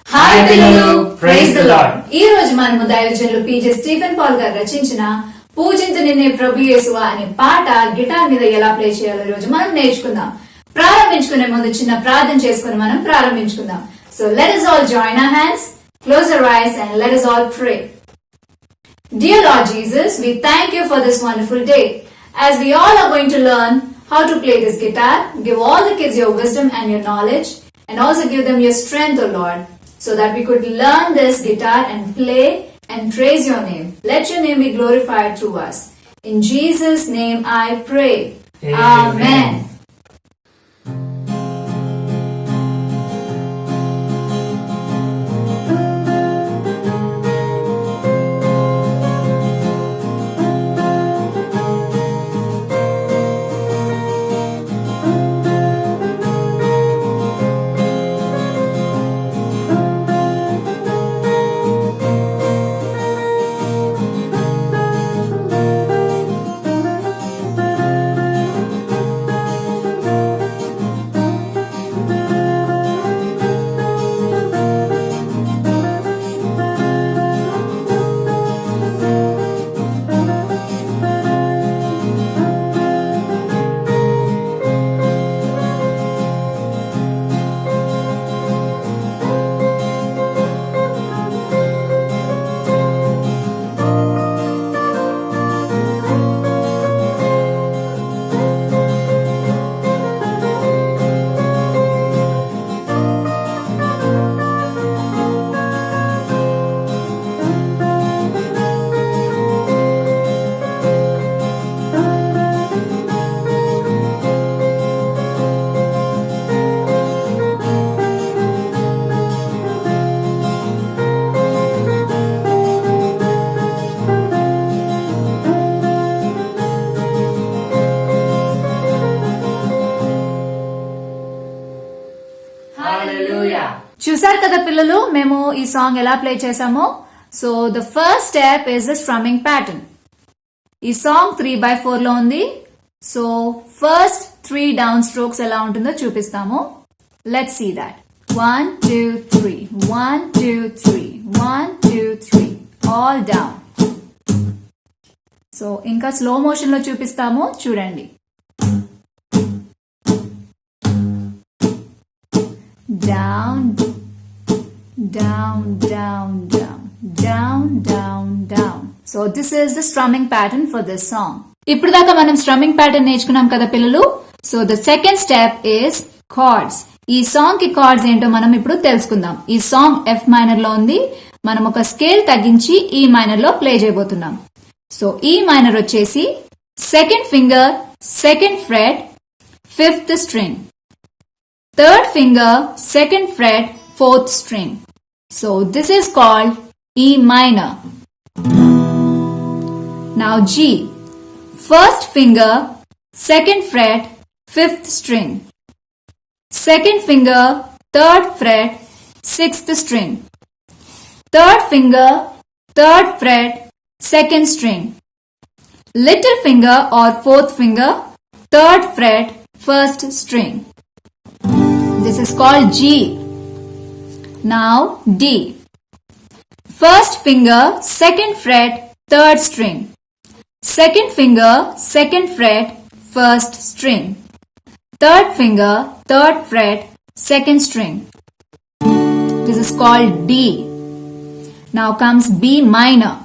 Hi పిల్లలు, praise the lord. ఈ రోజు మనము దైవజనులు పీజే స్టీఫెన్ పాల్ గారు రచించిన పూజింతు నిన్నే ప్రభు యేసువా అనే పాట గిటార్ మీద ఎలా ప్లే చేయాలో ఈ రోజు మనం నేర్చుకుందాం. ప్రారంభించుకునే ముందు చిన్న ప్రార్థన చేసుకుని మనం ప్రారంభించుకుందాం. So let us all join our hands, close our eyes and let us all pray. Dear Lord Jesus, we thank you for this wonderful day. As we all are going to learn how to play this guitar, give all the kids your wisdom and your knowledge and also give them your strength, O Lord, so that we could learn this guitar and play and praise your name. Let your name be glorified through us. In Jesus' name I pray. Amen. చూసారు కదా పిల్లలు, మేము ఈ song ఎలా play చేసామో. So the first step is the strumming pattern. ఈ song 3/4 లో ఉంది. సో ఫస్ట్ 3 డౌన్ స్ట్రోక్స్ ఎలా ఉంటుందో చూపిస్తాము. Let's see that. 1 2 3 1 2 3 1 2 3 all down. So ఇంకా స్లో మోషన్ లో చూపిస్తాము, చూడండి. Down, down, down, down, down, down, down. So this is the strumming pattern for this song. ఇప్పుడు దాకా మనం స్ట్రమ్మింగ్ ప్యాటర్న్ నేర్చుకున్నాం కదా పిల్లలు. So the second step is cards. ఈ సాంగ్ కి కార్డ్స్ ఏంటో మనం ఇప్పుడు తెలుసుకుందాం. ఈ సాంగ్ ఎఫ్ మైనర్ లో ఉంది. మనం ఒక స్కేల్ తగ్గించి ఈ మైనర్ లో ప్లే చేయబోతున్నాం. సో ఈ మైనర్ వచ్చేసి second finger, second fret, fifth string. Third finger, second fret, fourth string. So this is called E minor. Now G. First finger, second fret, fifth string. Second finger, third fret, sixth string. Third finger, third fret, second string. Little finger or fourth finger, third fret, first string. This is called G. Now D. First finger, second fret, third string. Second finger, second fret, first string. Third finger, third fret, second string. This is called D. Now comes B minor.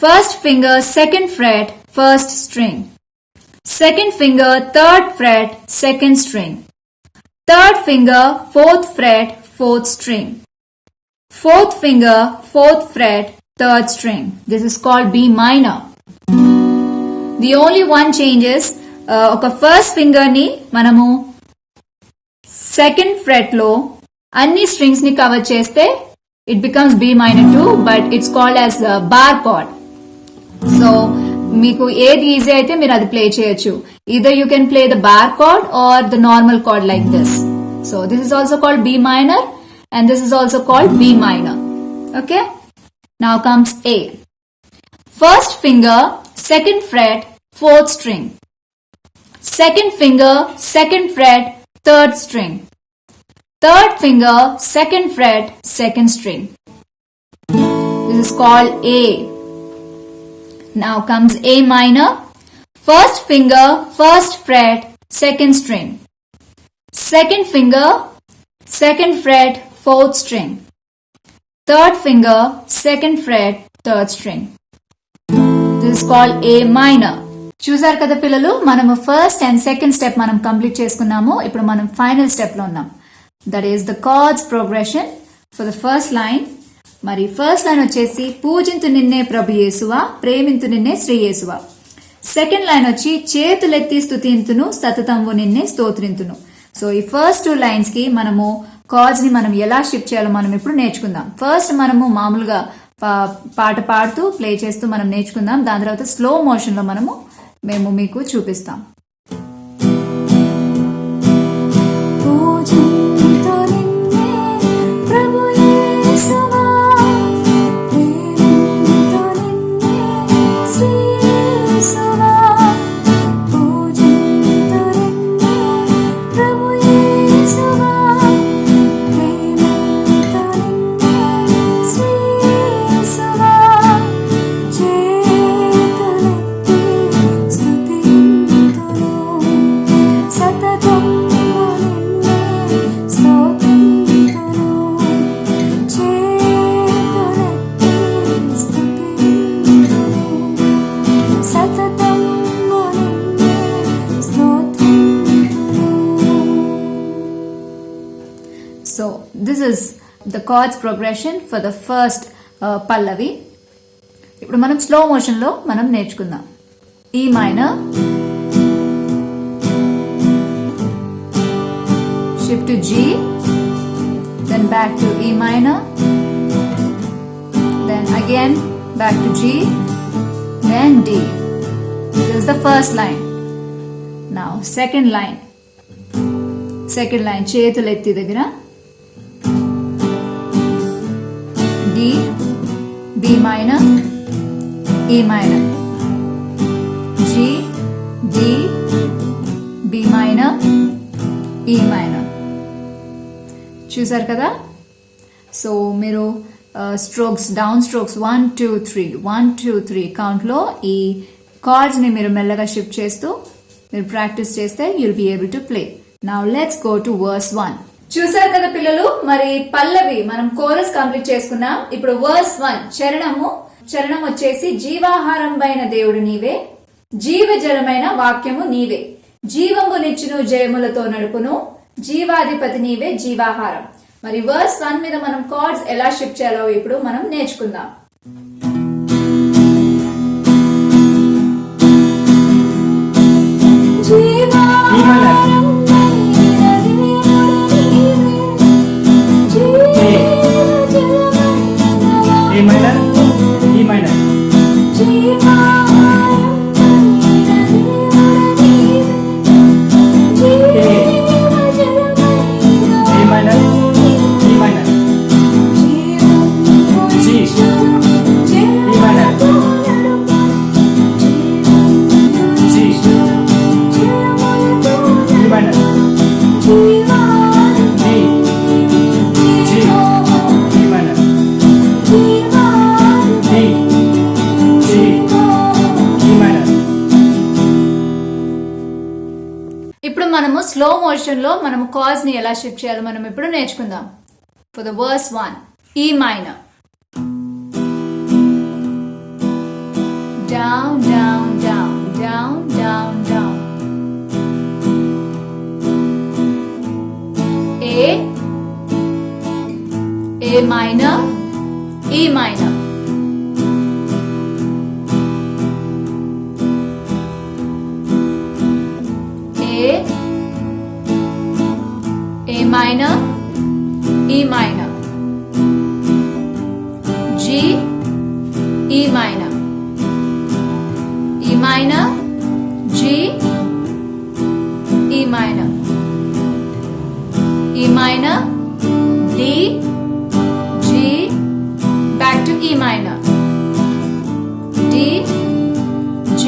First finger, second fret, first string. Second finger, third fret, second string. Third finger, fourth fret, fourth string. Fourth finger, fourth fret, third string. This is called B minor. The only one change is oka first finger ni manamu second fret lo anni strings ni cover cheste it becomes B minor too, but it's called as bar chord. So మీకు ఏది easy అయితే మీరు అది play చేయొచ్చు. either you can play the bar chord or the normal chord like this. So this is also called B minor and this is also called B minor. Okay, now comes A. First finger, second fret, fourth string. Second finger, second fret, third string. third finger, second fret, second string. This is called A. Now comes A minor. First finger, first fret, second string. Second finger, second fret, fourth string. Third finger, second fret, third string. This is called A minor. చూసారు కదా పిల్లలు, మనము first and second step మనం complete చేసుకున్నాము. ఇప్పుడు మనం final step లో ఉన్నాం. That is the cards progression for the first line. మరి ఫస్ట్ లైన్ వచ్చేసి పూజింతు నిన్నే ప్రభు యేసువ, ప్రేమింతు నిన్నే శ్రీ యేసువ. సెకండ్ లైన్ వచ్చి చేతులెత్తి స్థుతింతును, సతతంబు నిన్నే స్తోత్రింతును. సో ఈ ఫస్ట్ 2 లైన్స్ కి మనము కార్డ్స్ ని మనం ఎలా షిఫ్ట్ చేయాలో మనం ఇప్పుడు నేర్చుకుందాం. ఫస్ట్ మనము మామూలుగా పాట పాడుతూ ప్లే చేస్తూ మనం నేర్చుకుందాం. దాని తర్వాత స్లో మోషన్ లో మేము మీకు చూపిస్తాం. So this is the chords progression for the first pallavi. ఇప్పుడు మనం స్లో మోషన్ లో మనం నేర్చుకుందాం. E minor, shift to G, then back to E minor, then again back to G, then D. This is the first line. Now second line చేతులెత్తి దగ్గర D, B minor, E minor, G, D, B minor, E minor. చూసారు కదా? So మీరు strokes, down strokes 1 2 3 1 2 3 count లో ఈ cards ని మీరు మెల్లగా షిఫ్ట్ చేస్తూ మీరు ప్రాక్టీస్ చేస్తే you'll be able to play. Now let's go to verse 1. చూసారు కదా పిల్లలు, మరి పల్లవి మనం కోరస్ కంప్లీట్ చేసుకున్నాం. ఇప్పుడు వర్స్ 1 చరణం వచ్చేసి జీవాహారం పైన దేవుడు నీవే, జీవ జలమైన వాక్యము నీవే, జీవంబు నిచ్చును జయములతో నడుపును, జీవాధిపతి నీవే జీవాహారం. మరి వర్స్ 1 మీద మనం కార్డ్స్ ఎలా షిఫ్ట్ చేయాలో ఇప్పుడు మనం నేర్చుకుందాం. ఇప్పుడు మనము స్లో మోషన్ లో మనము కార్డ్స్ ని ఎలా షిఫ్ట్ చేయాలో మనం ఇప్పుడు నేర్చుకుందాం. For the verse 1, E minor, down down down down down down, A minor, E minor, A minor, E minor, G, E minor, E minor, G, E minor, E minor, D, G, back to E minor, D, G,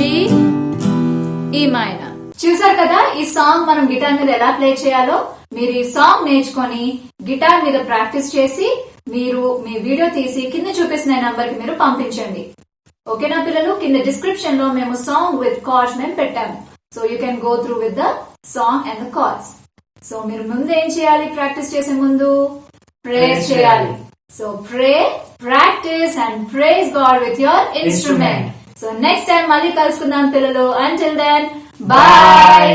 E minor. చూసారు కదా ఈ song మనం guitar మీద ఎలా play చేయాలో. మీరు ఈ song నేర్చుకొని గిటార్ మీద ప్రాక్టీస్ చేసి మీరు మీ వీడియో తీసి కింద చూపిస్తున్న నంబర్ కి మీరు పంపించండి. ఓకేనా పిల్లలు? కింద డిస్క్రిప్షన్ లో మేము సాంగ్ విత్ కార్డ్స్ మేము పెట్టాము. So you can go through with the song and the cards. So మీరు ముందు ఏం చేయాలి? ప్రాక్టీస్ చేసే ముందు ప్రేయర్ చేయాలి. So pray, practice and praise God with your instrument. So next time మళ్ళీ కలుసుకుందాం పిల్లలు. Until then, bye.